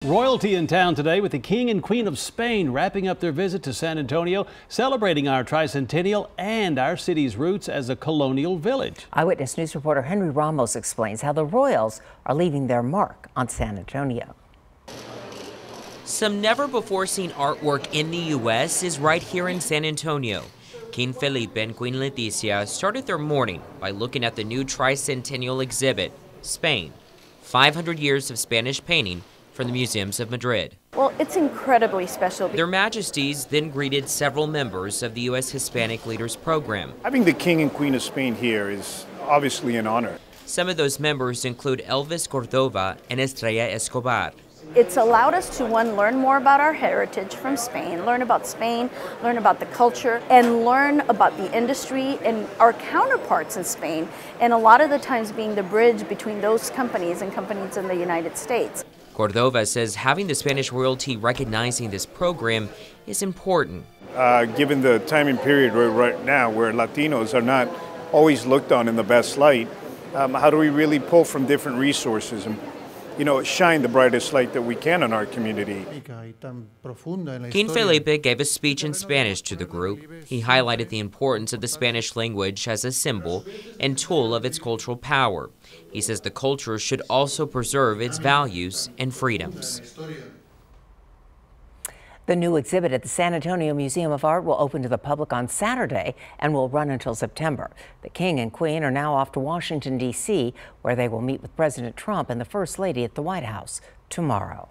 Royalty in town today with the King and Queen of Spain wrapping up their visit to San Antonio, celebrating our tricentennial and our city's roots as a colonial village. Eyewitness News reporter Henry Ramos explains how the royals are leaving their mark on San Antonio. Some never-before-seen artwork in the U.S. is right here in San Antonio. King Felipe and Queen Leticia started their morning by looking at the new tricentennial exhibit, Spain, 500 years of Spanish painting, from the museums of Madrid. Well, it's incredibly special. Their Majesties then greeted several members of the U.S. Hispanic Leaders Program. Having the King and Queen of Spain here is obviously an honor. Some of those members include Elvis Cordova and Estrella Escobar. It's allowed us to, one, learn more about our heritage from Spain, learn about the culture, and learn about the industry and our counterparts in Spain, and a lot of the times being the bridge between those companies and companies in the United States. Cordova says having the Spanish royalty recognizing this program is important. Given the time and period right now where Latinos are not always looked on in the best light, how do we really pull from different resources and shine the brightest light that we can in our community? King Felipe gave a speech in Spanish to the group. He highlighted the importance of the Spanish language as a symbol and tool of its cultural power. He says the culture should also preserve its values and freedoms. The new exhibit at the San Antonio Museum of Art will open to the public on Saturday and will run until September. The King and Queen are now off to Washington, D.C., where they will meet with President Trump and the First Lady at the White House tomorrow.